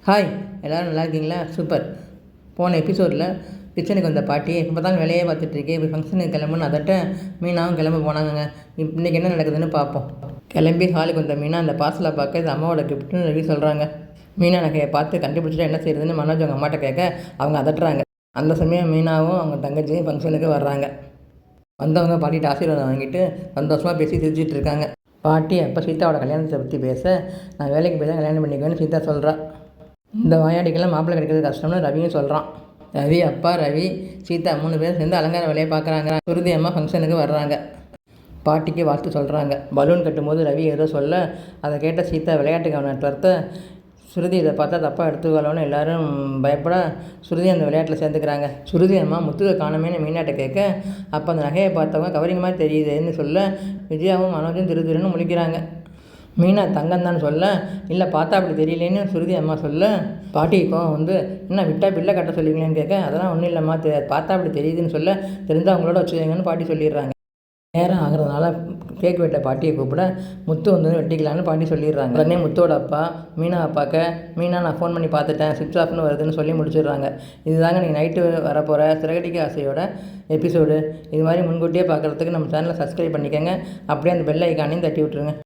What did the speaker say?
Hi, எல்லோரும் நல்லா இருக்கீங்களா? சூப்பர். போன எபிசோடில் கிச்சனுக்கு வந்த பாட்டி இப்போ தான் வேலையே பார்த்துட்ருக்கேன், இப்போ ஃபங்க்ஷனுக்கு கிளம்புன்னு அதட்ட மீனாவும் கிளம்ப போனாங்க. இன்றைக்கி என்ன நடக்குதுன்னு பார்ப்போம். கிளம்பி ஹாலுக்கு வந்த மீனா அந்த பார்சலை பார்க்க இது அம்மாவோட கிஃப்ட்னு ரவி சொல்கிறாங்க. மீனா நகையை பார்த்து கண்டுபிடிச்சிட்டா என்ன செய்யுதுன்னு மனோஜ் அவங்க அம்மாட்ட கேட்க அவங்க அதட்டுறாங்க. அந்த சமயம் மீனாவும் அவங்க தங்கச்சியும் ஃபங்க்ஷனுக்கு வர்றாங்க. வந்தவங்க பாட்டிகிட்ட ஆசீர்வாதம் வாங்கிட்டு சந்தோஷமாக பேசி சிரிச்சிட்டு இருக்காங்க. பாட்டி அப்போ சீதாவோட கல்யாணத்தை பற்றி பேச, நான் வேலைக்கு போய் தான் கல்யாணம் பண்ணிக்குவேன்னு சீதா சொல்கிறா. இந்த வாயாடிக்கெல்லாம் மாப்பிள்ளை கிடைக்கிறது கஷ்டம்னு ரவியும் சொல்கிறான். ரவி அப்பா, ரவி, சீதா 3 பேரும் சேர்ந்து அலங்கார வேலையை பார்க்குறாங்க. சுருதி அம்மா ஃபங்க்ஷனுக்கு வர்றாங்க. பாட்டிக்கு வாழ்த்து சொல்கிறாங்க. பலூன் கட்டும்போது ரவி ஏதோ சொல்ல அதை கேட்ட சீதா விளையாட்டு கவனத்தை சுருதி இதை பார்த்தா தப்பாக எடுத்துக்கலாம்னு எல்லாரும் பயப்பட சுருதி அந்த விளையாட்டில் சேர்ந்துக்கிறாங்க. சுருதி அம்மா முத்துவை காணமேன்னு மீனாட்ட கேட்க அப்போ அந்த நகையை பார்த்தவங்க கவரிங் மாதிரி தெரியுதுன்னு சொல்ல விஜயாவும் மனோஜும் திருன்னு முழிக்கிறாங்க. மீனா தங்கம்தான் சொல்ல, இல்லை பார்த்தா அப்படி தெரியலேன்னு சுருதி அம்மா சொல்ல பாட்டிக்கும் என்ன விட்டா பில்லை கட்ட சொல்லிங்களேன்னு கேட்க அதெல்லாம் ஒன்றும் இல்லைம்மா, பார்த்தா அப்படி தெரியுதுன்னு சொல்ல தெரிஞ்சால் அவங்களோட வச்சுக்கோங்கன்னு பாட்டி சொல்லிடுறாங்க. நேரம் ஆகிறதுனால கேக் வெட்ட பாட்டியை கூப்பிட முத்து வெட்டிக்கலான்னு பாட்டி சொல்லிடுறாங்க. உடனே முத்தோட அப்பா மீனா அப்பாக்க மீனா நான் ஃபோன் பண்ணி பார்த்துட்டேன், ஸ்விட்ச் ஆஃப்னு வருதுன்னு சொல்லி முடிச்சிடுறாங்க. இதுதாங்க நீங்கள் நைட்டு வரப்போகிற சிறகடிக்க ஆசையோட எபிசோடு. இது மாதிரி முன்கூட்டியே பார்க்குறதுக்கு நம்ம சேனலை சப்ஸ்கிரைப் பண்ணிக்கோங்க. அப்படியே அந்த பெல் ஐக்கானையும் தட்டி விட்டுருங்க.